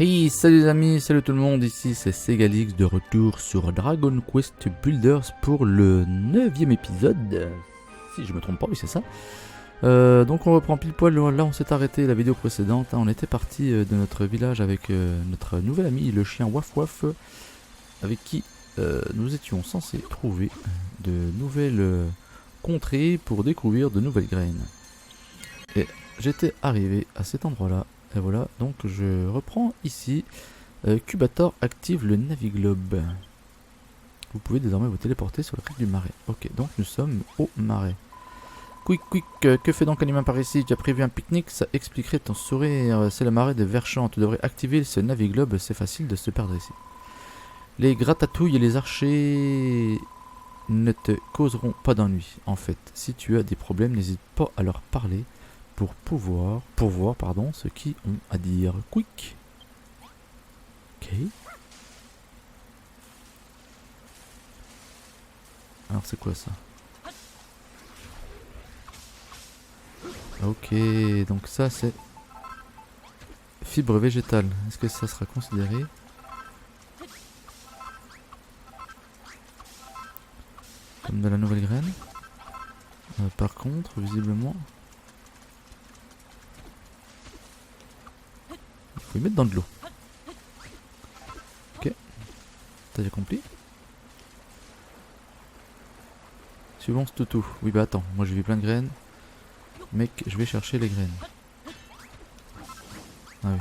Hey, salut les amis, salut tout le monde, ici c'est Segalix de retour sur Dragon Quest Builders pour le 9ème épisode. Si je me trompe pas, oui c'est ça. Donc on reprend pile poil, là on s'est arrêté la vidéo précédente, on était parti de notre village avec notre nouvel ami, le chien Waf Waf, avec qui nous étions censés trouver de nouvelles contrées pour découvrir de nouvelles graines. Et j'étais arrivé à cet endroit là. Et voilà, donc je reprends ici. Cubator active le Naviglobe. Vous pouvez désormais vous téléporter sur le crack du marais. Ok, donc nous sommes au marais. Quick, que fait donc un humain par ici? Tu as prévu un pique-nique? Ça expliquerait ton sourire. C'est le marais de Verchamp. Tu devrais activer ce Naviglobe, c'est facile de se perdre ici. Les gratatouilles et les archers ne te causeront pas d'ennui. En fait, si tu as des problèmes, n'hésite pas à leur parler pour voir ce qu'ils ont à dire. Quick. Ok. Alors c'est quoi ça? Ok, donc ça c'est fibre végétale. Est-ce que ça sera considéré comme de la nouvelle graine? Par contre, visiblement, il faut y mettre dans de l'eau. Ok, t'as accompli. Suivons ce toutou. Oui bah attends, moi j'ai vu plein de graines. Mec, je vais chercher les graines. Ah oui,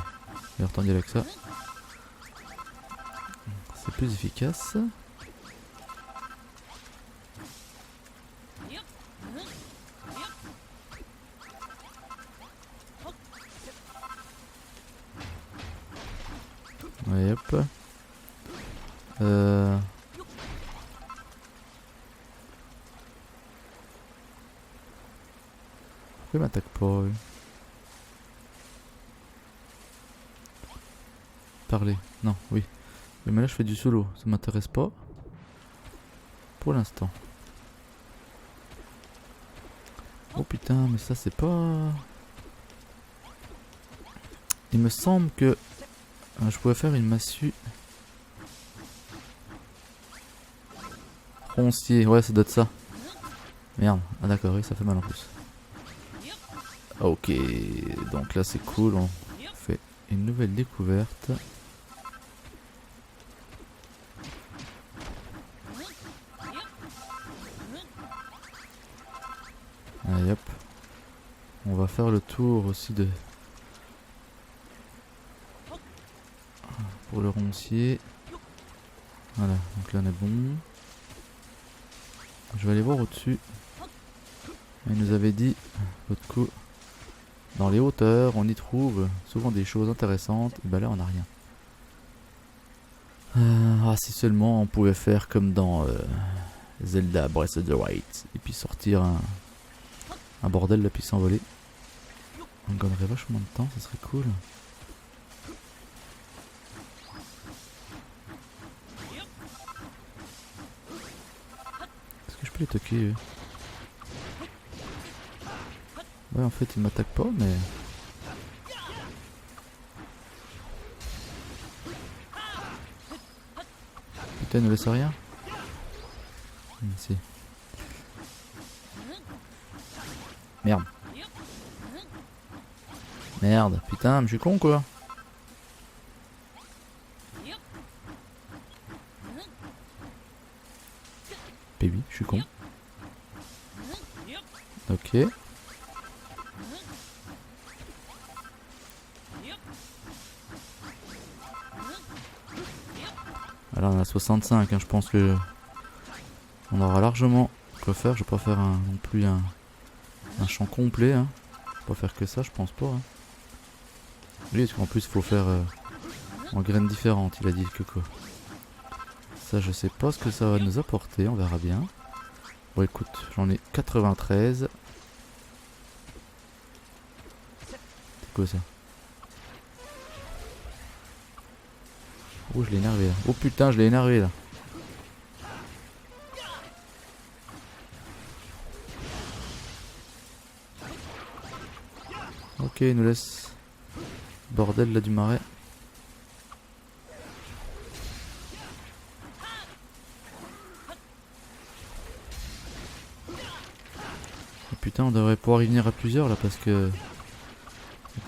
il autant dire avec ça. C'est plus efficace. Ouais, hop. Pourquoi il m'attaque pas lui? Parler. Non, oui. Mais là je fais du solo, ça m'intéresse pas. Pour l'instant. Oh putain, mais ça c'est pas... Il me semble que je pourrais faire une massue. Roncier, ouais ça doit être ça. Merde, ah d'accord, oui ça fait mal en plus. Ok, donc là c'est cool, on fait une nouvelle découverte. Allez hop. On va faire le tour aussi de... pour le roncier. Voilà, donc là on est bon. Je vais aller voir au-dessus. Il nous avait dit, l'autre coup, dans les hauteurs, on y trouve souvent des choses intéressantes. Et bah là on n'a rien. Ah, si seulement on pouvait faire comme dans Zelda Breath of the Wild. Et puis sortir un bordel là puis s'envoler. On gagnerait vachement de temps, ça serait cool. Est-ce que je peux les toquer eux? Ouais en fait ils m'attaquent pas mais... Putain ils ne laissent rien. Si. Merde. Merde, putain, mais je suis con quoi. Baby, je suis con. Ok. Alors on a 65, hein, je pense que on aura largement quoi faire. Je vais pas faire non plus un champ complet. Hein. Je vais pas faire que ça, je pense pas. Hein. Oui, parce qu'en plus il faut faire en graines différentes, il a dit que quoi. Ça je sais pas ce que ça va nous apporter, on verra bien. Bon écoute, j'en ai 93. C'est quoi ça? Oh je l'ai énervé là. Oh putain je l'ai énervé là. Ok il nous laisse bordel là du marais. putain, on devrait pouvoir y venir à plusieurs là parce que...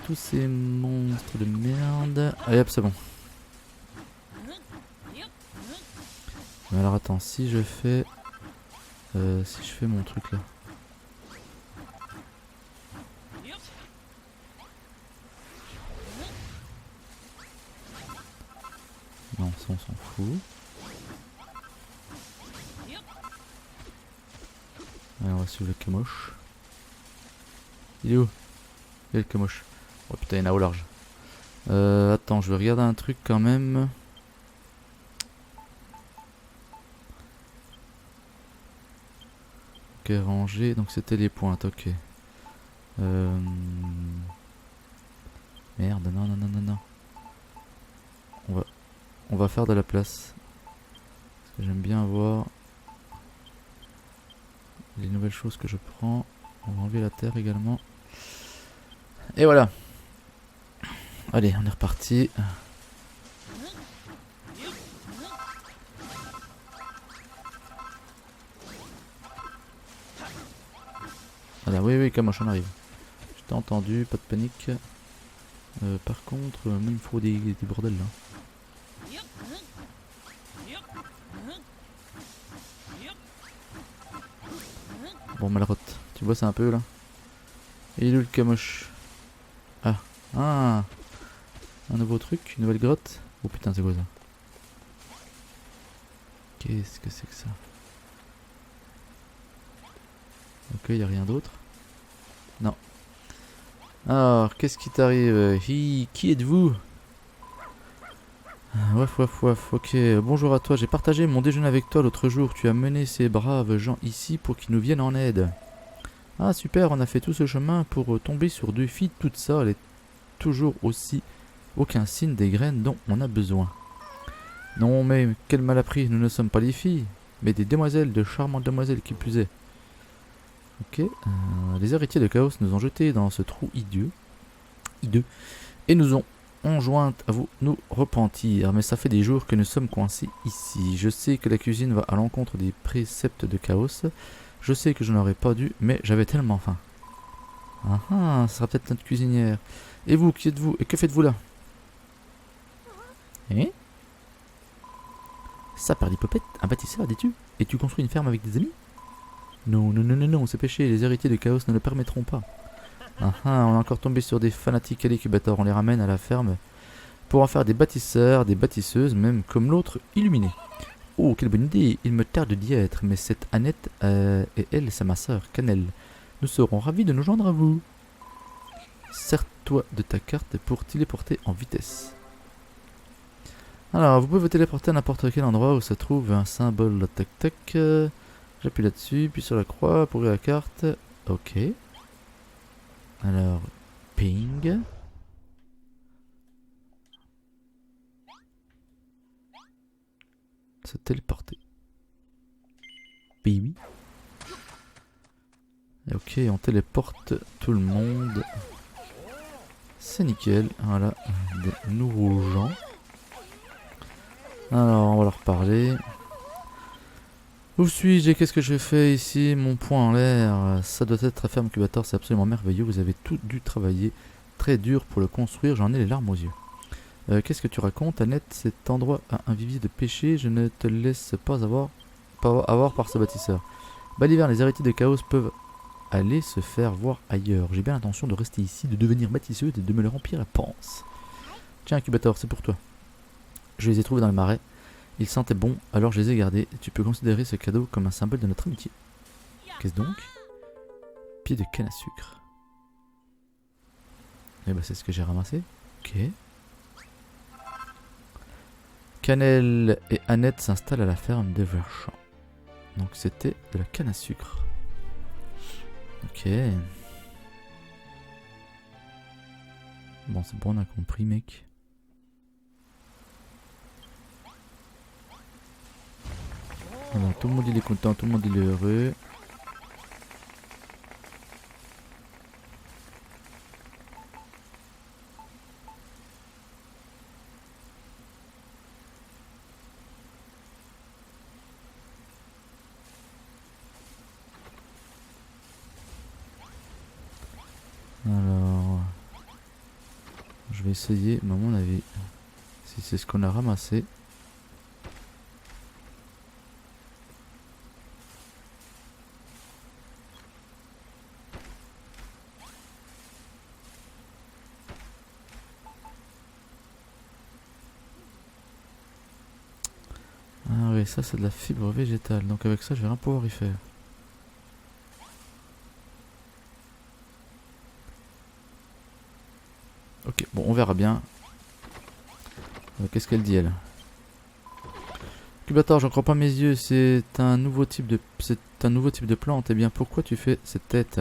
Tous ces monstres de merde... Allez hop, c'est bon. Mais alors attends, si je fais... si je fais mon truc là... Non, ça on s'en fout. Allez, on va suivre le camoche. Il est où? Il est le camoche. Oh putain, il y en a au large. Attends, je vais regarder un truc quand même. Ok, rangé, donc c'était les pointes, ok. Merde, non, non, non, non, non. On va faire de la place. Parce que j'aime bien voir les nouvelles choses que je prends. On va enlever la terre également. Et voilà. Allez, on est reparti. Voilà, oui, oui, Camoche, on arrive. Je t'ai entendu, pas de panique. Par contre, moi, il me faut des bordels là. Bon, Malrotte, tu vois, c'est un peu là. Et il est où le Camoche? Ah, ah, un nouveau truc, une nouvelle grotte. Oh putain, c'est quoi ça? Qu'est-ce que c'est que ça? Ok, y a rien d'autre. Non. Alors, qu'est-ce qui t'arrive? Qui êtes-vous? Waf waf waf, ok, bonjour à toi, j'ai partagé mon déjeuner avec toi l'autre jour, tu as mené ces braves gens ici pour qu'ils nous viennent en aide. Ah super, on a fait tout ce chemin pour tomber sur deux filles toutes seules et toujours aussi aucun signe des graines dont on a besoin. Non mais quel mal appris, nous ne sommes pas les filles, mais des demoiselles, de charmantes demoiselles qui plus est. Ok, les héritiers de Chaos nous ont jetés dans ce trou hideux et nous ont enjoint à vous nous repentir, mais ça fait des jours que nous sommes coincés ici. Je sais que la cuisine va à l'encontre des préceptes de Chaos. Je sais que je n'aurais pas dû, mais j'avais tellement faim. Ah ah, ça sera peut-être notre cuisinière. Et vous, qui êtes-vous? Et que faites-vous là? Eh? Ça par l'hypopète, un bâtisseur, dis-tu? Et tu construis une ferme avec des amis? Non, non, non, non, non, c'est péché, les héritiers de Chaos ne le permettront pas. Ah ah, on est encore tombé sur des fanatiques à l'incubateur, on les ramène à la ferme pour en faire des bâtisseurs, des bâtisseuses, même comme l'autre, illuminé. Oh, quelle bonne idée, il me tarde d'y être, mais cette Annette, et elle, c'est ma sœur, Cannelle. Nous serons ravis de nous joindre à vous. Sers-toi de ta carte pour téléporter en vitesse. Alors, vous pouvez vous téléporter à n'importe quel endroit où se trouve un symbole tac-tac. J'appuie là-dessus, puis sur la croix pour ouvrir la carte. Ok. Alors, ping. Se téléporter. Oui. Ok, on téléporte tout le monde. C'est nickel. Voilà, des nouveaux gens. Alors, on va leur parler. Où suis-je et qu'est-ce que je fais ici? Mon poing en l'air. Ça doit être la ferme incubateur, c'est absolument merveilleux. Vous avez tout dû travailler très dur pour le construire. J'en ai les larmes aux yeux. Qu'est-ce que tu racontes, Annette? Cet endroit a un vivier de péché. Je ne te laisse pas avoir par ce bâtisseur. Baliver, les héritiers de Chaos peuvent aller se faire voir ailleurs. J'ai bien l'intention de rester ici, de devenir bâtisseuse et de me le remplir à panse. Tiens, incubateur, c'est pour toi. Je les ai trouvés dans le marais. Ils sentaient bon, alors je les ai gardés. Tu peux considérer ce cadeau comme un symbole de notre amitié. Qu'est-ce donc? Pied de canne à sucre. Eh ben c'est ce que j'ai ramassé. Ok. Cannelle et Annette s'installent à la ferme d'Everchamp. Donc c'était de la canne à sucre. Ok. Bon, c'est bon, on a compris, mec. Alors, tout le monde il est content, tout le monde il est heureux. je vais essayer, mais à mon avis, si c'est ce qu'on a ramassé. Ah oui, ça c'est de la fibre végétale, donc avec ça je vais rien pouvoir y faire. Ok, bon, on verra bien. Qu'est-ce qu'elle dit, elle? Cubator, j'en crois pas mes yeux, c'est un nouveau type de plante. Eh bien, pourquoi tu fais cette tête?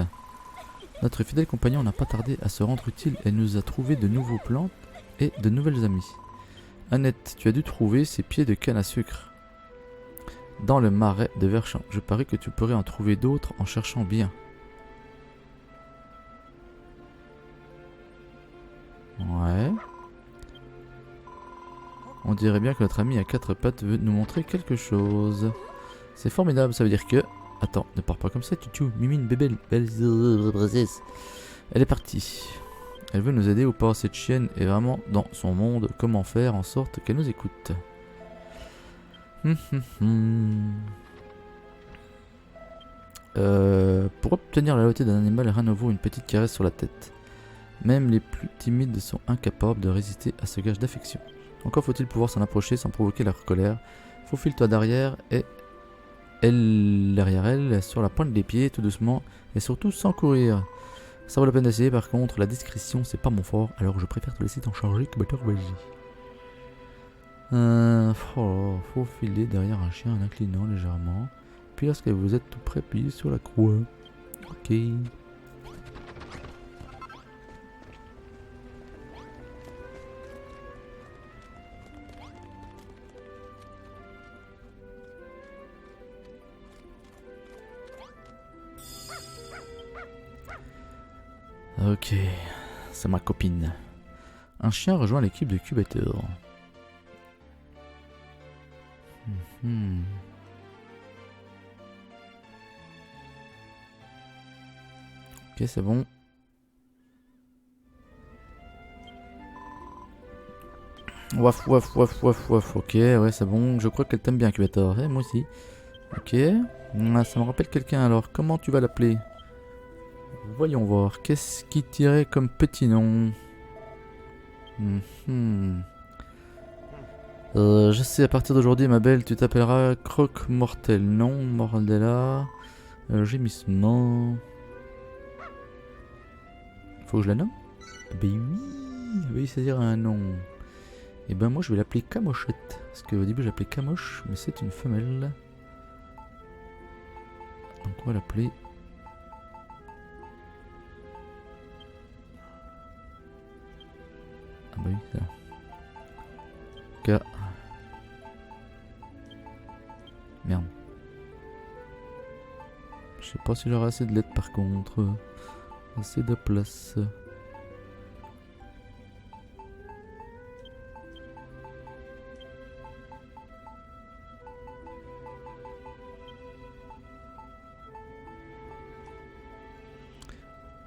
Notre fidèle compagnon n'a pas tardé à se rendre utile et nous a trouvé de nouveaux plantes et de nouvelles amies. Annette, tu as dû trouver ces pieds de canne à sucre dans le marais de Verchamp. Je parie que tu pourrais en trouver d'autres en cherchant bien. Ouais. On dirait bien que notre ami à quatre pattes veut nous montrer quelque chose. C'est formidable, ça veut dire que... Attends, ne pars pas comme ça, Tutu. Mimine, bébé. Elle est partie. Elle veut nous aider ou pas? Cette chienne est vraiment dans son monde. Comment faire en sorte qu'elle nous écoute? Pour obtenir la loyauté d'un animal, rien ne vaut une petite caresse sur la tête. Même les plus timides sont incapables de résister à ce gage d'affection. Encore faut-il pouvoir s'en approcher sans provoquer leur colère. Faufile-toi derrière et elle derrière elle, sur la pointe des pieds, tout doucement et surtout sans courir. Ça vaut la peine d'essayer, par contre, la discrétion c'est pas mon fort, alors je préfère te laisser t'en charger que batteur vas-y. Faut filer derrière un chien en inclinant légèrement. Puis lorsque vous êtes tout près, appuyez sur la croix. Ok. Ok, c'est ma copine. Un chien rejoint l'équipe de Cubator. Ok, c'est bon. Waf, waf, waf, waf, waf. Ok, ouais, c'est bon. Je crois qu'elle t'aime bien, Cubator. Moi aussi. Ok. Ça me rappelle quelqu'un alors. Comment tu vas l'appeler? Voyons voir. Qu'est-ce qui tirait comme petit nom? Je sais, à partir d'aujourd'hui, ma belle, tu t'appelleras Croque-Mortel. Non, Mordella. Gémissement. Faut que je la nomme? Ben oui, c'est-à-dire un nom. Et ben moi, je vais l'appeler Camochette. Parce qu'au début, j'appelais Camoche, mais c'est une femelle. Donc on va l'appeler... Ah bah oui, ça. K. Merde. Je sais pas si j'aurai assez de lettres par contre. Assez de place.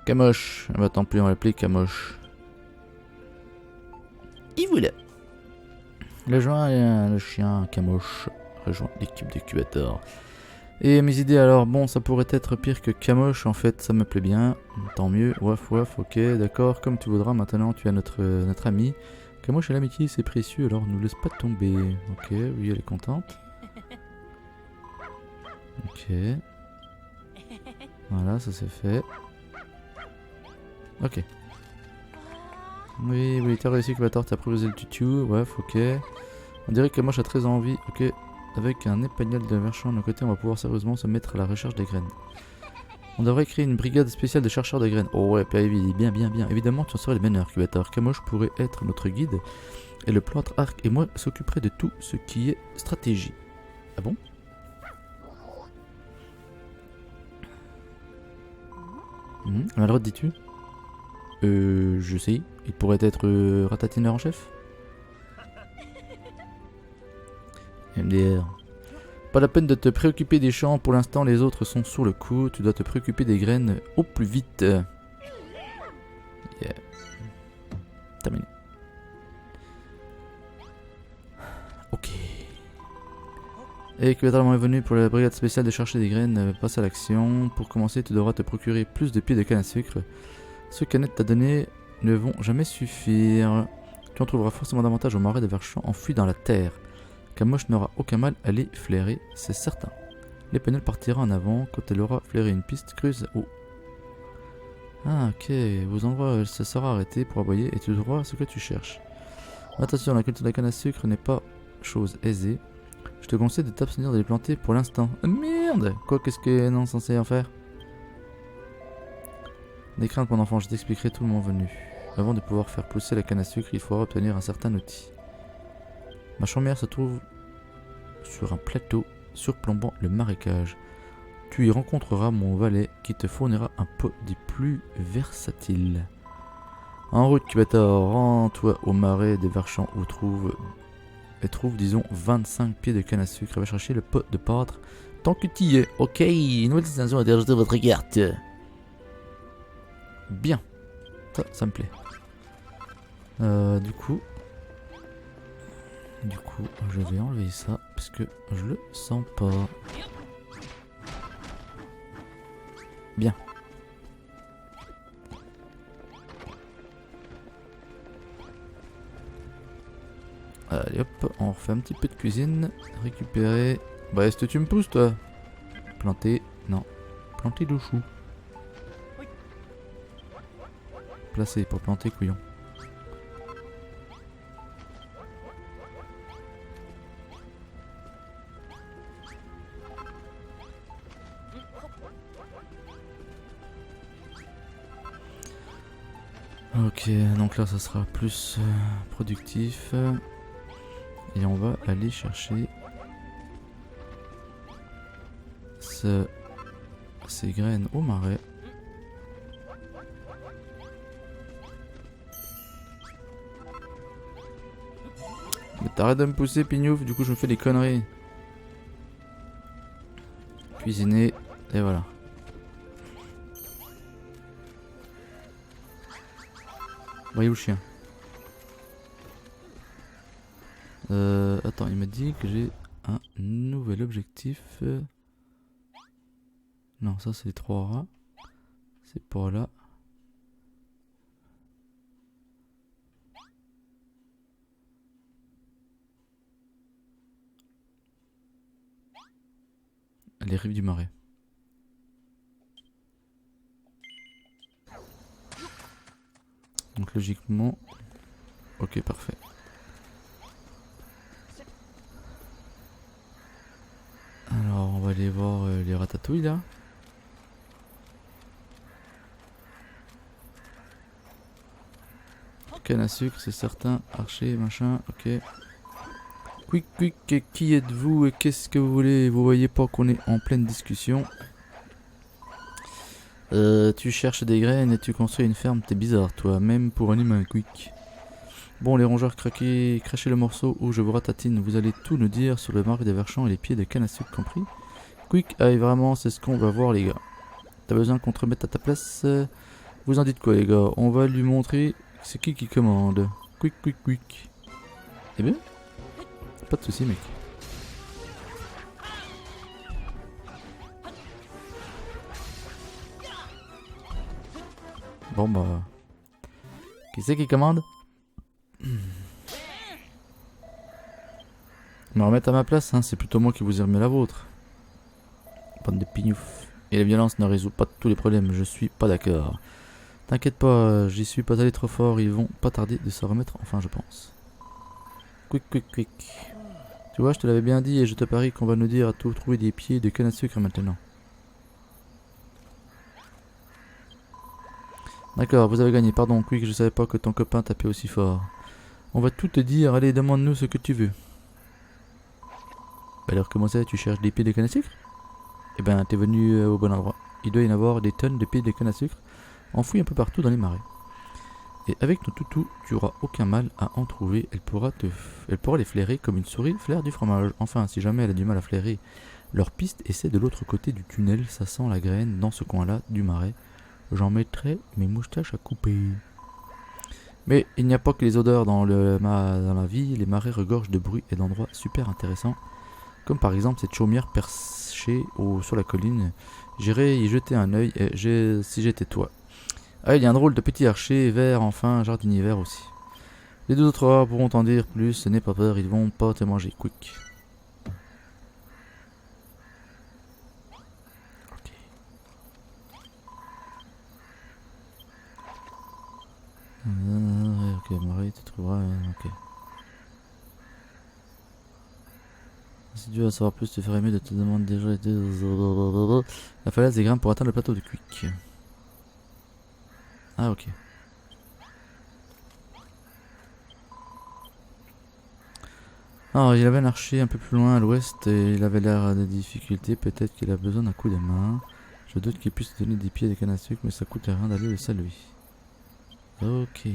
Camoche. Ah bah tant pis, on va l'appeler Camoche. Et voilà. Le chien Camoche rejoint l'équipe de Cubator. Et mes idées alors, bon, ça pourrait être pire que Camoche, en fait, ça me plaît bien. Tant mieux, waf waf, ok, d'accord, comme tu voudras, maintenant tu as notre ami. Camoche et l'amitié, c'est précieux, alors ne laisse pas tomber. Ok, oui, elle est contente. Ok. Voilà, ça c'est fait. Ok. Oui, t'as réussi, Cubator, t'as proposé le tutu, waf, ok. On dirait que Camoche a très envie, ok. Avec un épagnol de Verchamp à nos côtés, on va pouvoir sérieusement se mettre à la recherche des graines. On devrait créer une brigade spéciale de chercheurs de graines. Oh ouais, bien. Évidemment, tu en serais le meneur, Cubator. Camoche pourrait être notre guide. Et le plantre Arc et moi s'occuperai de tout ce qui est stratégie. Ah bon? Alors, dis-tu? Je sais. Il pourrait être ratatineur en chef? MDR. Pas la peine de te préoccuper des champs, pour l'instant les autres sont sur le coup, tu dois te préoccuper des graines au plus vite. Yeah. Terminé. Et que le est venu pour la brigade spéciale de chercher des graines, passe à l'action. Pour commencer, tu devras te procurer plus de pieds de canne à sucre. Ceux qu'Annette t'a donné ne vont jamais suffire. Tu en trouveras forcément davantage au marais de Verchamp enfouis dans la terre. Camoche n'aura aucun mal à les flairer, c'est certain. L'épinel partira en avant quand elle aura flairé une piste creuse haut. Ah ok, aux endroits où elle se sera arrêtée pour aboyer et tu trouveras ce que tu cherches. Attention, la culture de la canne à sucre n'est pas chose aisée. Je te conseille de t'abstenir de les planter pour l'instant. Merde! Quoi, qu'est-ce que non censé en faire? Des craintes mon enfant, je t'expliquerai tout le moment venu. Avant de pouvoir faire pousser la canne à sucre, il faudra obtenir un certain outil. Ma chaumière se trouve sur un plateau surplombant le marécage. Tu y rencontreras mon valet qui te fournira un pot des plus versatiles. En route, Cubator, rends-toi au marais des Verchamps où trouve, disons, 25 pieds de canne à sucre. Va chercher le pot de pâtre tant que tu y es. Ok, une nouvelle destination a été ajoutée à votre carte. Bien, ça me plaît. Du coup, je vais enlever ça parce que je le sens pas. Bien. Allez hop, on refait un petit peu de cuisine. Récupérer. Bah est-ce que tu me pousses toi? Planter. Non. Planter de choux. Placer pour planter couillon. Ok, donc là ça sera plus productif. Et on va aller chercher ces graines au marais. Mais t'arrêtes de me pousser Pignouf, du coup je me fais des conneries. Cuisiner, et voilà. Voyez où le chien? Attends, il m'a dit que j'ai un nouvel objectif. Non, ça c'est les 3 rats. C'est pour là. Les rives du marais. Donc logiquement... Ok, parfait. Alors on va aller voir les ratatouilles là. Canne à sucre, c'est certain. Archer, machin, ok. Quick, qui êtes-vous et qu'est-ce que vous voulez? Vous voyez pas qu'on est en pleine discussion. Tu cherches des graines et tu construis une ferme, t'es bizarre toi, même pour un humain, Quick. Bon, les rongeurs, crachez le morceau où je vous ratatine, vous allez tout nous dire sur le marais des Verchamps et les pieds de canne à sucre compris. Quick, aïe vraiment, c'est ce qu'on va voir les gars. T'as besoin qu'on te remette à ta place? Vous en dites quoi les gars? On va lui montrer c'est qui commande. Quick. Eh bien, pas de soucis mec. Bon bah... Qui c'est qui commande? Me remettre à ma place, hein, c'est plutôt moi qui vous ai remis la vôtre. Bande de pignouf. Et la violence ne résout pas tous les problèmes, je suis pas d'accord. T'inquiète pas, j'y suis pas allé trop fort, ils vont pas tarder de se remettre, enfin je pense. Quick. Tu vois, je te l'avais bien dit et je te parie qu'on va nous dire à tout trouver des pieds de canne à sucre maintenant. D'accord, vous avez gagné, pardon Quick, je savais pas que ton copain tapait aussi fort. On va tout te dire, allez demande-nous ce que tu veux. Bah alors comment ça, tu cherches des pieds de canne à sucre? Eh ben t'es venu au bon endroit. Il doit y en avoir des tonnes de pieds de canne à sucre enfouis un peu partout dans les marais. Et avec ton toutou, tu auras aucun mal à en trouver. Elle pourra les flairer comme une souris flaire du fromage. Enfin, si jamais elle a du mal à flairer leur piste, et c'est de l'autre côté du tunnel, ça sent la graine dans ce coin-là du marais. J'en mettrai mes moustaches à couper. Mais il n'y a pas que les odeurs dans la vie, les marais regorgent de bruits et d'endroits super intéressants. Comme par exemple cette chaumière perchée sur la colline. J'irai y jeter un œil si j'étais toi. Ah, il y a un drôle de petit archer vert, enfin, un jardinier vert aussi. Les deux autres rares pourront t'en dire plus, ce n'est pas peur, ils vont pas te manger quick. Ok. Ok, Marie, tu trouveras. Ok. Si tu veux en savoir plus, te ferais mieux de te demander déjà. La falaise des grimpes pour atteindre le plateau de Quick. Ah, ok. Alors, il avait un archer un peu plus loin à l'ouest et il avait l'air à des difficultés. Peut-être qu'il a besoin d'un coup de main. Je doute qu'il puisse te donner des pieds et des cannes à sucre, mais ça coûte rien d'aller le saluer. Ok.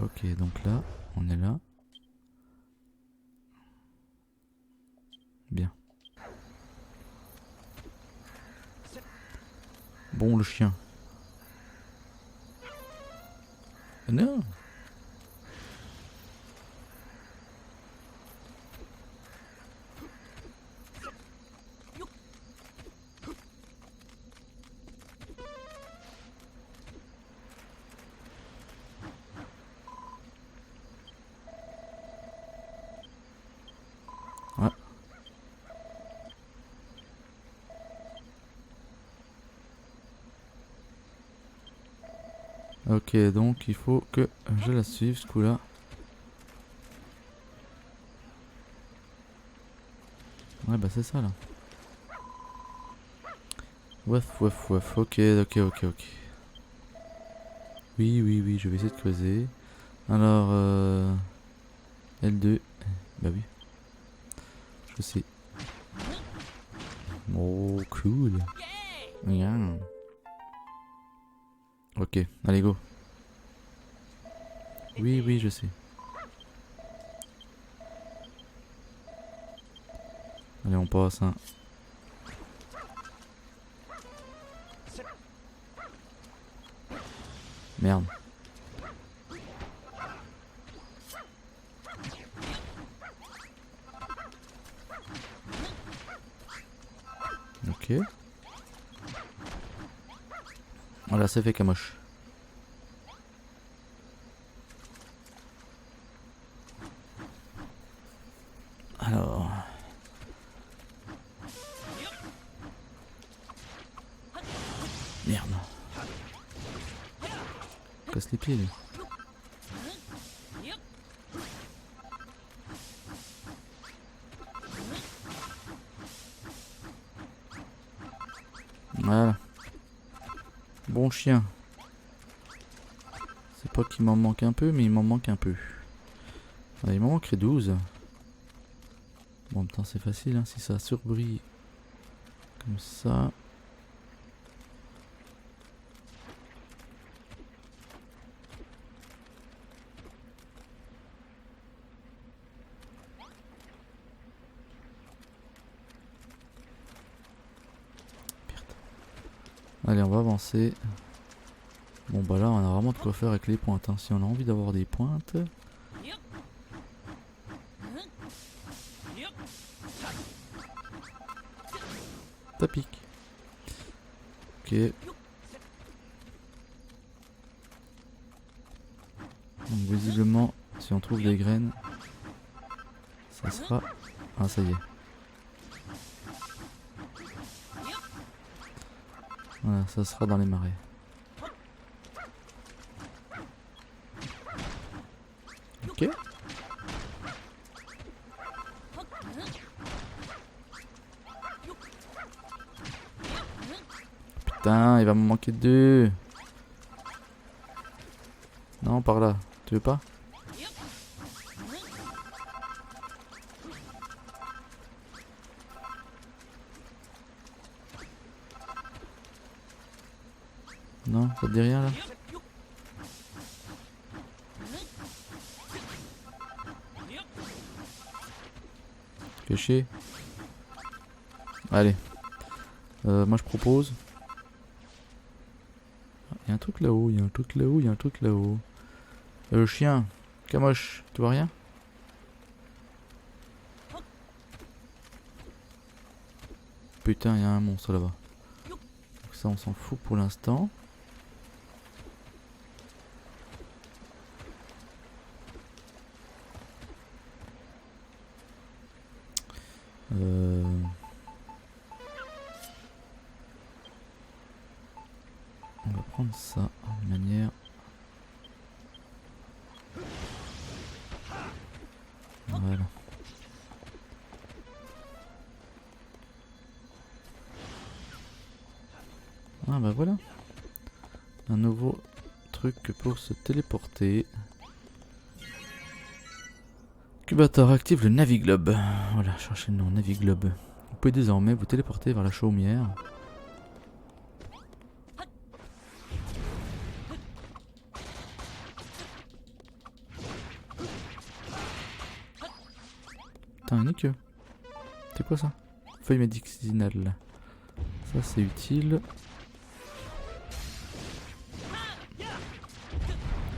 Ok, donc là, on est là. Bien. Bon, le chien. Non. Ouais. Ok, donc il faut que je la suive ce coup-là. Ouais, bah c'est ça là. Ouf, ouf, ouf. Ok, ok, ok, ok. Oui, oui, oui, je vais essayer de creuser. Alors, L2. Bah oui, je sais. Oh, cool. Yeah. Ok, allez, go. Oui, oui, je sais. Allez, on passe, hein. Merde. Ok. Voilà, c'est fait, Kamosh. Alors. Merde. Casse les pieds, lui. Voilà. Bon chien. C'est pas qu'il m'en manque un peu, mais il m'en manque un peu. Ah, il m'en manquerait 12. Bon, en même temps, c'est facile, hein, si ça surbrille comme ça. Allez, on va avancer. Bon, bah là, on a vraiment de quoi faire avec les pointes, hein. Si on a envie d'avoir des pointes. Ça pique. Ok. Donc, visiblement, si on trouve des graines, ça sera... Ah, ça y est. Voilà, ça sera dans les marais. Ok. Putain, il va me manquer 2. Non, par là. Tu veux pas? Non, ça te dit rien là? Fais chier. Allez. Moi je propose. Il y a un truc là-haut, il y a un truc là-haut, il y a un truc là-haut. Chien, Kamosh, tu vois rien? putain, il y a un monstre là-bas. Donc ça, on s'en fout pour l'instant. On va prendre ça de manière... Voilà. Ah bah voilà. Un nouveau truc pour se téléporter. Incubateur active le Naviglobe. Voilà, cherchez le nom, Naviglobe. Vous pouvez désormais vous téléporter vers la chaumière. Putain, nique. C'est quoi ça? Feuille médicinale. Ça c'est utile.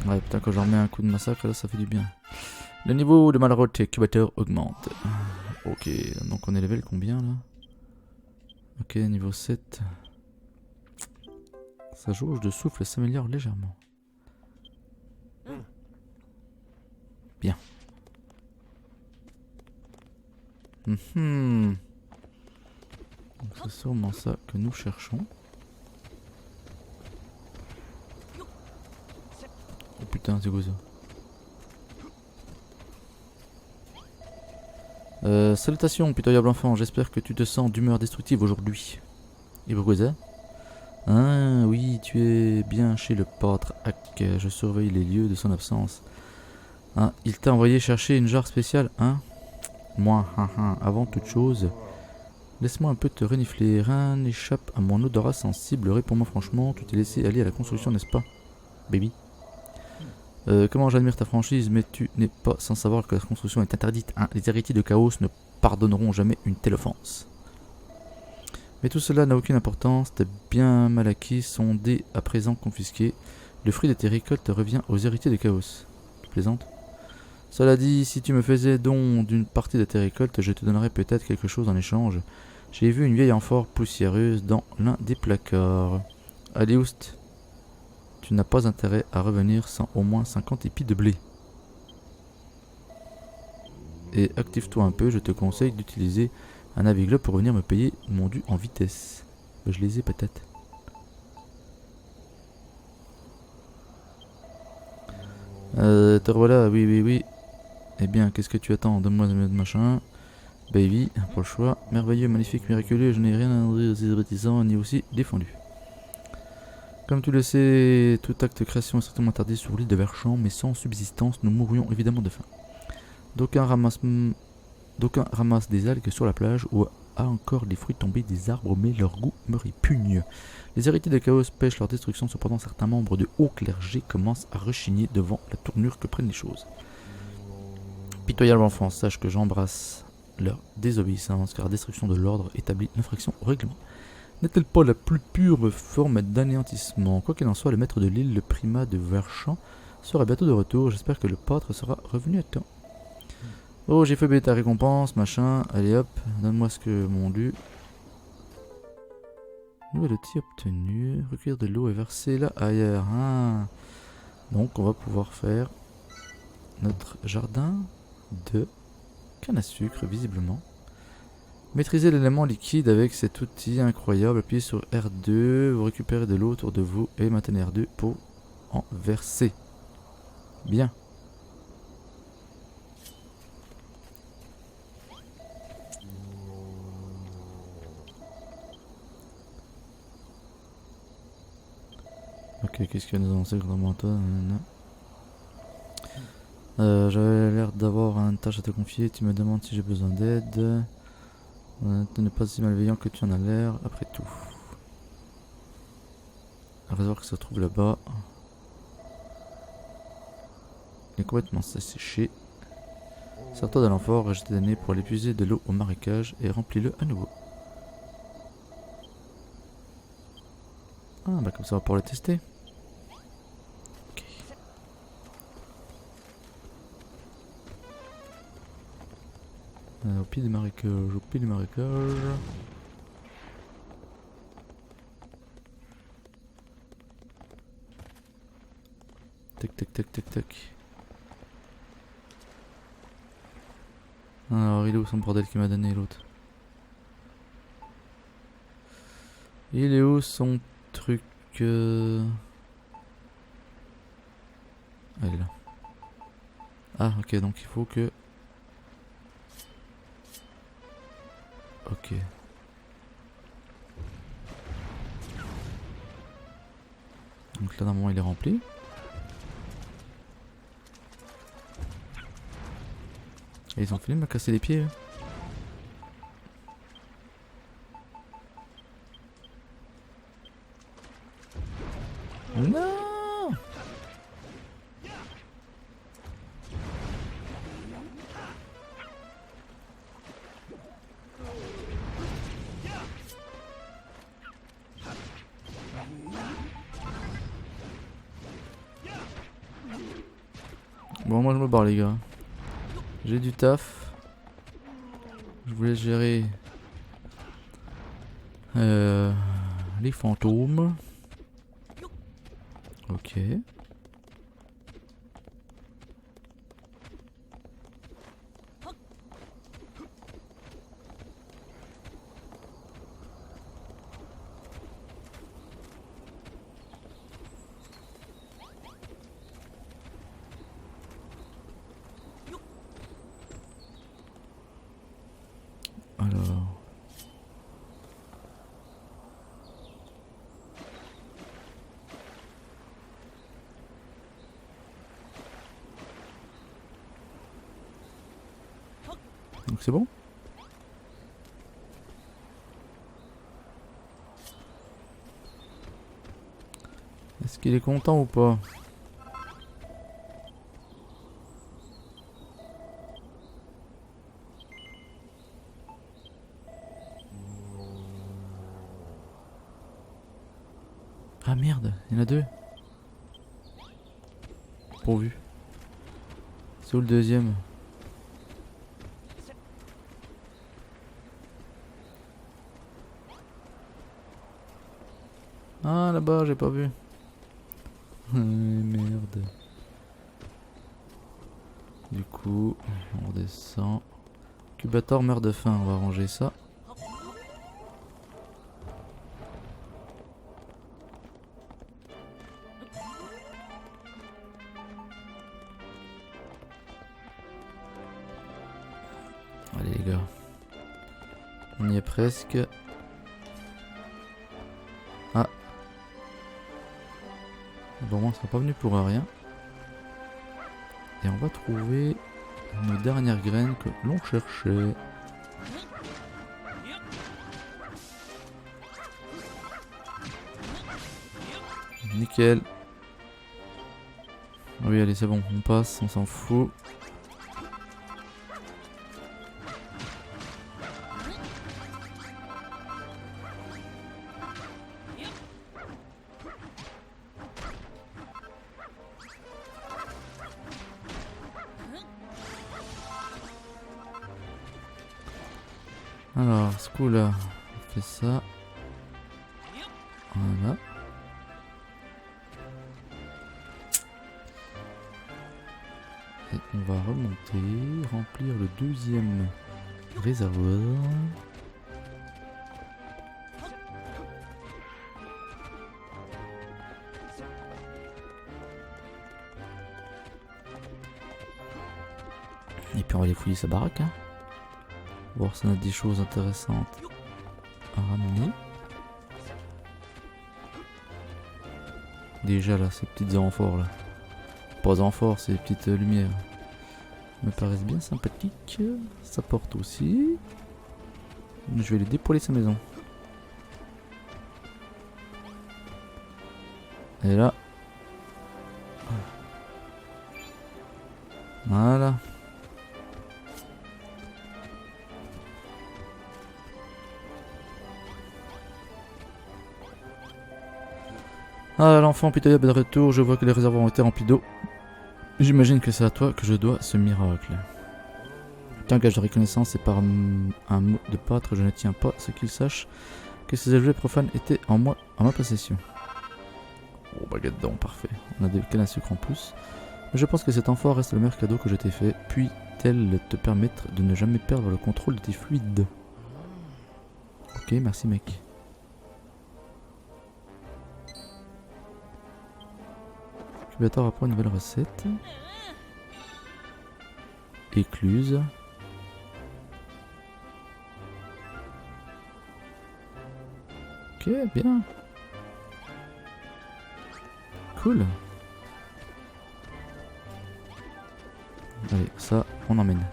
Ouais putain, quand j'en remets un coup de massacre là ça fait du bien. Le niveau de Malroth et Incubateur augmente. Ok, donc on est level combien là? Ok, niveau 7. Sa jauge de souffle s'améliore légèrement. Bien. Donc c'est sûrement ça que nous cherchons. Oh putain, c'est quoi ça? Salutations, pitoyable enfant, j'espère que tu te sens d'humeur destructive aujourd'hui. Et pourquoi ça? Ah oui, tu es bien chez le pâtre Hack, je surveille les lieux de son absence. Ah, il t'a envoyé chercher une jarre spéciale, hein? Moi, avant toute chose, laisse-moi un peu te renifler, rien n'échappe à mon odorat sensible, réponds-moi franchement, tu t'es laissé aller à la construction, n'est-ce pas, baby? Comment j'admire ta franchise, mais tu n'es pas sans savoir que la construction est interdite, hein. Les héritiers de Chaos ne pardonneront jamais une telle offense. Mais tout cela n'a aucune importance, tes biens mal acquis sont dès à présent confisqués. Le fruit de tes récoltes revient aux héritiers de Chaos. Tu plaisantes? Cela dit, si tu me faisais don d'une partie de tes récoltes, je te donnerais peut-être quelque chose en échange. J'ai vu une vieille amphore poussiéreuse dans l'un des placards. Allez, oust. Tu n'as pas intérêt à revenir sans au moins 50 épis de blé. Et active-toi un peu, je te conseille d'utiliser un Naviglobe pour venir me payer mon dû en vitesse. Je les ai peut-être. Te revoilà, oui. Eh bien, qu'est-ce que tu attends? Donne-moi de machin. Baby, pour le choix. Merveilleux, magnifique, miraculeux, je n'ai rien à dire aussi réticent ni aussi défendu. Comme tu le sais, tout acte de création est strictement interdit sur l'île de Verschamp, mais sans subsistance, nous mourrions évidemment de faim. D'aucuns ramassent des algues sur la plage ou a encore des fruits tombés des arbres, mais leur goût me répugne. Les héritiers de Chaos pêchent leur destruction, cependant certains membres de haut clergé commencent à rechigner devant la tournure que prennent les choses. Pitoyable enfant, sache que j'embrasse leur désobéissance, car la destruction de l'ordre établit l'infraction au règlement. N'est-elle pas la plus pure forme d'anéantissement? Quoi qu'il en soit, le maître de l'île, le primat de Verschamp, sera bientôt de retour. J'espère que le pâtre sera revenu à temps. Oh, j'ai fait ta récompense, machin. Allez hop, donne-moi ce que mon dû. Nouvel outil obtenu. Recueillir de l'eau et verser là ailleurs. Ah. Donc on va pouvoir faire notre jardin de canne à sucre, visiblement. Maîtrisez l'élément liquide avec cet outil incroyable. Appuyez sur R2, vous récupérez de l'eau autour de vous et maintenez R2 pour en verser. Bien. Ok, qu'est-ce qu'il y a nous annoncé contre toi? J'avais l'air d'avoir une tâche à te confier. Tu me demandes si j'ai besoin d'aide. Tu n'es pas si malveillant que tu en as l'air, après tout. Un réservoir qui se trouve là-bas. Il est complètement séché. Sors-toi de l'amphore, jette des nez pour aller puiser de l'eau au marécage et remplis-le à nouveau. Ah bah comme ça on va pouvoir le tester. Ok. Au pied du marécage, tac, tac, tac. Alors, il est où son bordel qui m'a donné l'autre? Il est où son truc Ah, il est là. Ah, ok, donc il faut que... Ok. Donc là, normalement, il est rempli. Et ils ont fini de me casser les pieds. Non! Bon, moi je me barre, les gars. J'ai du taf. Je voulais gérer les fantômes. Ok. Alors. Donc c'est bon? Est-ce qu'il est content ou pas? Ah merde, il y en a deux. Pourvu. C'est où le deuxième? Ah là-bas, j'ai pas vu. Merde. Du coup, on redescend. Cubator meurt de faim, on va ranger ça. Allez les gars. On y est presque. Ah. Bon, on sera pas venu pour rien. Et on va trouver nos dernières graines que l'on cherchait. Nickel. Oui, allez, c'est bon, on passe, on s'en fout. Alors, ce coup-là, on fait ça. Voilà. Et on va remonter, remplir le deuxième réservoir. Et puis on va aller fouiller sa baraque, hein. Voir si on a des choses intéressantes à ramener. Déjà là, ces petites amphores là. Pas amphores, ces petites lumières. Me paraissent bien sympathiques. Ça porte aussi. Je vais aller dépoiler sa maison. Et là. Voilà. Ah, l'enfant pitoyable est de retour, je vois que les réservoirs ont été remplis d'eau. J'imagine que c'est à toi que je dois ce miracle. Un gage de reconnaissance et par un mot de pâtre, je ne tiens pas ce qu'il sache que ces objets profanes étaient en ma possession. Oh, baguette d'or, parfait. On a des cannes à sucre en plus. Je pense que cet amphore reste le meilleur cadeau que je t'ai fait. Puis-elle te permettre de ne jamais perdre le contrôle de tes fluides? Ok, merci mec. Incubateur apprend une nouvelle recette. Écluse. Ok, bien. Cool. Allez, ça, on emmène.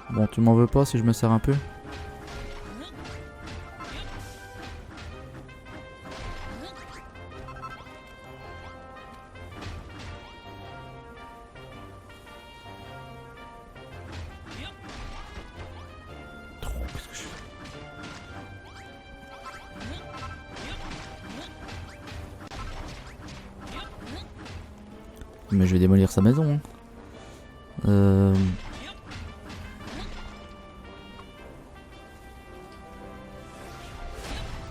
Bon, tu m'en veux pas si je me sers un peu? Qu'est-ce que je fais? Mais je vais démolir sa maison.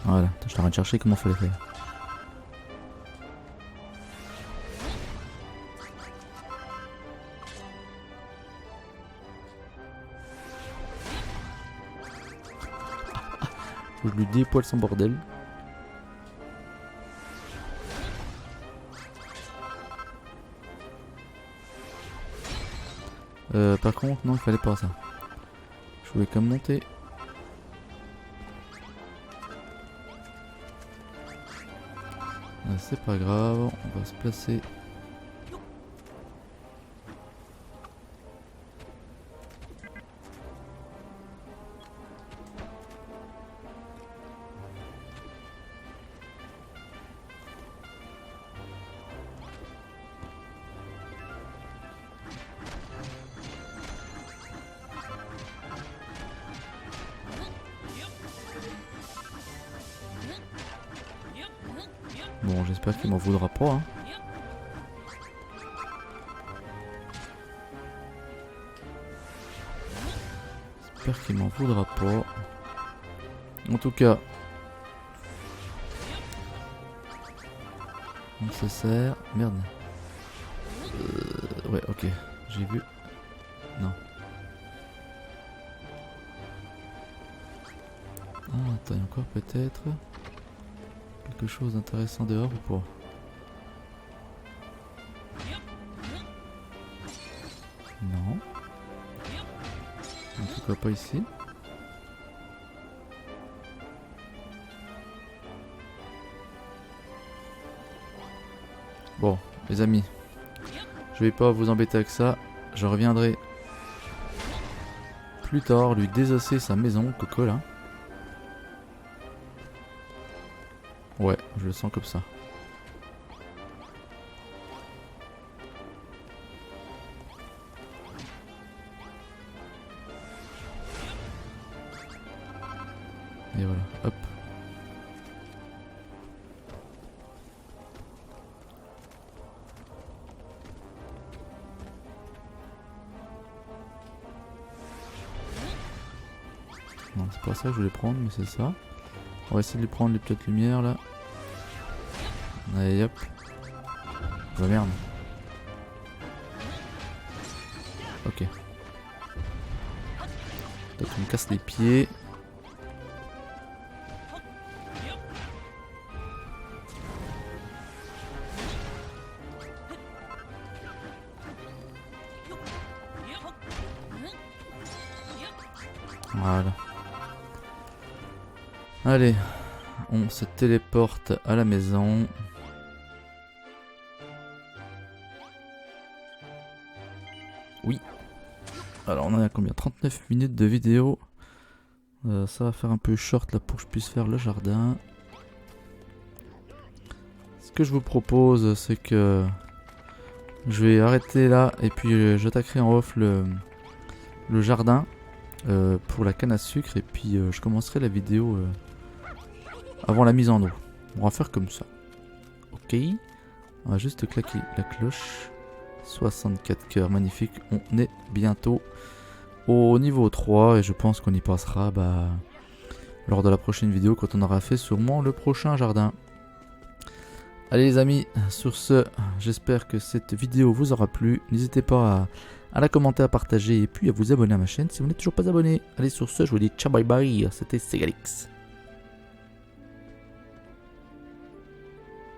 Voilà, je suis en train de chercher comment fallait faire. Faut que je lui dépoile son bordel. Par contre, non, il fallait pas ça. Je voulais quand même monter. C'est pas grave, on va se placer. Bon, j'espère qu'il m'en voudra pas. Hein. J'espère qu'il m'en voudra pas. En tout cas, on se sert. Merde. Ouais, ok. J'ai vu. Non. Ah, attends, il y a encore peut-être quelque chose d'intéressant dehors ou pas? Non. En tout cas pas ici. Bon, les amis, je vais pas vous embêter avec ça. Je reviendrai plus tard lui désosser sa maison, Coco là. Ouais, je le sens comme ça. Et voilà, hop. Non, c'est pas ça que je voulais prendre, mais c'est ça. On va essayer de lui prendre les petites lumières là. Allez hop. Oh merde. Ok. Peut-être qu'on me casse les pieds. Voilà. Allez. On se téléporte à la maison. Oui. Alors on en a combien? 39 minutes de vidéo. Ça va faire un peu short là pour que je puisse faire le jardin. Ce que je vous propose, c'est que je vais arrêter là et puis j'attaquerai en off le jardin pour la canne à sucre et puis je commencerai la vidéo avant la mise en eau. On va faire comme ça. Ok. On va juste claquer la cloche. 64 cœurs, magnifique. On est bientôt au niveau 3 et je pense qu'on y passera lors de la prochaine vidéo quand on aura fait sûrement le prochain jardin. Allez les amis, sur ce, j'espère que cette vidéo vous aura plu. N'hésitez pas à la commenter, à partager et puis à vous abonner à ma chaîne si vous n'êtes toujours pas abonné. Allez sur ce, je vous dis ciao bye bye, c'était Segalix.